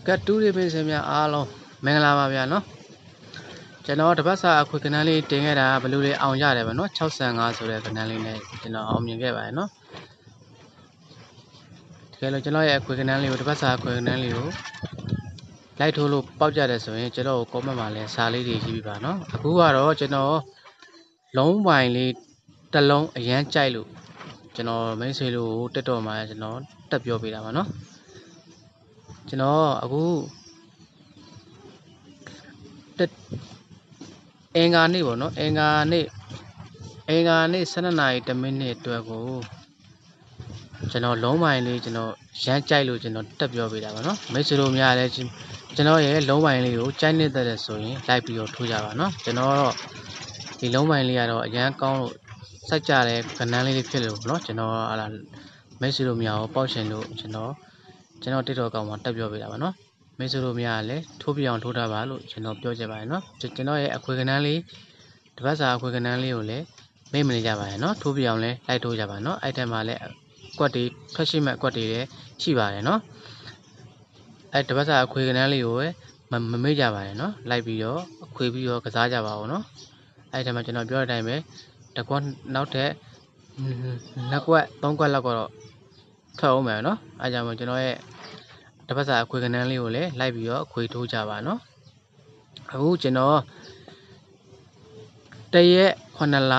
ကတ်တူးတွေပေးစများအားလုံးမင်္ဂလာပါဗျာနော်ကျွန်တော်တပတ်စာအခွေကနန်းလေးတင်ခဲ့တာဘယ်လိုလဲအောင်ရတယ်ဗျနော်65ဆိုတဲ့ကနန်းလေးနဲ့ကျွန်တော်အောင်မြင်ခဲ့ပါတယ်နော်တကယ်လို့ကျွန်တော်ရဲ့အခွေကနန်းလေးကိုတပတ်စာအခွေကနန်းလေးကိုလိုက်ထိုးလို့ပေါက်ကြတယ်ဆိုရင်ကျွန်တော်ကို comment မှာလည်းစာလေးတွေရေးပြပါနော်အခုကတော့ကျွန်တော်လုံးပိုင်လေးတစ်လုံးအရန်ကြိုက်လို့ကျွန်တော်မိတ်ဆွေလို့တက်တော့မှာကျွန်တော်တက်ပြောပေးတာပါနော်ကျွန်တော်အခုအင်္ဂါနေ့ပေါ့နော်အင်္ဂါနေ့12 နာရီ1 မိနစ်အတွက်ကိုကျွန်တော်လုံးပိုင်လေးကျွန်တော်ရမ်းကြိုက်လို့ကျွန်တော်တက်ပြောပေးတာပါနော်မိတ်ဆွေတို့များလည်းကျွန်တော်ရဲ့လုံးပိုင်လေးကိုကြိုက်နေတဲ့ဆိုရင်လိုက်ပြီးတော့ထိုးကြပါနော်ကျွန်တော်တော့ဒီလုံးပိုင်လေးကတော့အရန်ကောင်းလို့စိုက်ကြတဲ့ကဏ္ဍလေးဖြစ်လို့နော်ကျွန်တော်ဟာမိတ်ဆွေတို့များကိုပေါက်ရှင်လို့ကျွန်တော်တစ်တော်ကောင်မှာတက်ပြောပေးတာပါနော်မိတ်ဆွေတို့များလည်းထိုးပြအောင်ထိုးထားပါလို့ကျွန်တော်ပြောချင်ပါတယ်နော်ကျွန်တော်ရဲ့အခွေကဏ္ဍလေးတပတ်စာအခွေကဏ္ဍလေးကိုလည်းမေ့မနေကြပါနဲ့နော်ထိုးပြအောင်လည်းလိုက်ထိုးကြပါနော်အဲ့ထက်မှလည်းကွက်တွေထွက်ရှိမဲ့ကွက်တွေလည်းရှိပါတယ်နော်အဲ့တပတ်စာအခွေကဏ္ဍလေးကိုမမေ့ကြပါနဲ့နော်လိုက်ပြီးတော့အခွေပြီးတော့ကစားကြပါဦးနော်အဲ့ထက်မှကျွန်တော်ပြောတဲ့အတိုင်းပဲတစ်ကွက်နောက်ထပ်2 ကွက်3 ကွက်လောက်ကတော့ထွက်အောင်မယ်နော်အဲ့ကြောင့်ကျွန်တော်ရဲ့တပတ်စာအခွေကဏ္ဍလေးကိုလည်းလိုက်ပြီးတော့အခွေထိုးကြပါနော်အခုကျွန်တော်တရက်9 လ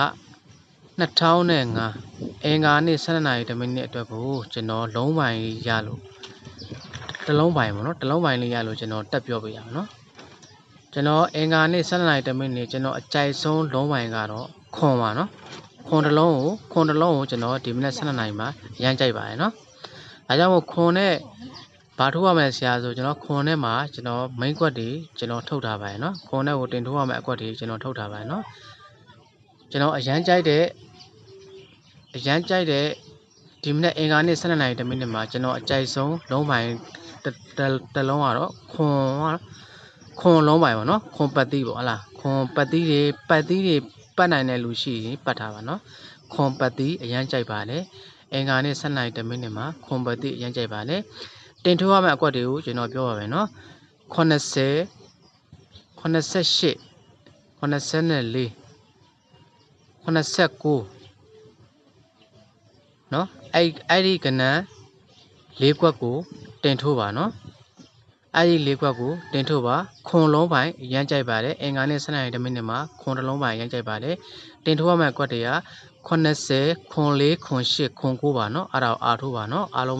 2005အင်္ဂါနေ့12 နာရီ1 မိနစ်အတွက်ကိုကျွန်တော်လုံးပိုင်ရလို့တစ်လုံးပိုင်ပေါ့နော်တစ်လုံးပိုင်လေးရလို့ကျွန်တော်တက်ပြောပေးရအောင်နော်ကျွန်တော်အင်္ဂါနေ့12 နာရီ1 မိနစ်ကျွန်တော်အကြိုက်ဆုံးလုံးပိုင်ကတော့ခွန်ပါနော်ခွန်တစ်လုံးကိုကျွန်တော်ဒီမနေ့12 နာရီမှာရမ်းကြိုက်ပါတယ်နော်ဒါကြောင့်မို့ခွန်နဲ့ဘာထိုးရမယ်ဆရာဆိုကျွန်တော်ခွန်နဲ့မှာကျွန်တော် main ကွက်တွေကျွန်တော်ထုတ်ထားပါတယ်နော်ခွန်နဲ့ကိုတင်ထိုးရမယ်အကွက်တွေကျွန်တော်ထုတ်ထားပါတယ်နော်ကျွန်တော်အရန်ကြိုက်တဲ့ဒီမနေ့အင်္ဂါနေ့12 နာရီ1 မိနစ်မှာကျွန်တော်အကြိုက်ဆုံးလုံးပိုင်တစ်လုံးကတော့ခွန်လုံးပိုင်ပါနော်ခွန်ပတ်သီးပေါ့ဟလားခွန်ပတ်သီးတွေပတ်နိုင်တဲ့လူရှိရင်ပတ်ထားပါနော်ခွန်ပတ်သီးအရန်ကြိုက်ပါလေအင်္ဂါနေ့12 နာရီ1 မိနစ်မှာခွန်ပတ်သီးအရန်ကြိုက်ပါလေတင်ထိုးရမယ့်အကွက်တွေကိုကျွန်တော်ပြောပါမယ်နော်80 88 84 89နော်အဲ့ဒီကဏ္ဍ၄ ကွက်ကိုတင်ထိုးပါနော်အဲ့ဒီ၄ ကွက်ကိုတင်ထိုးပါခွန်လုံးပိုင်ရမ်းကြိုက်ပါတယ်အင်္ဂါနေ့12 နာရီ1 မိနစ်မှာခွန်တစ်လုံးပိုင်ရမ်းကြိုက်ပါတယ်တင်ထိုးရမယ့်ကွက်တွေက80 ခွန်4 ခွန်8 ခွန်9ပါနော်အဲ့ဒါကိုအားထိုးပါနော်အားလုံး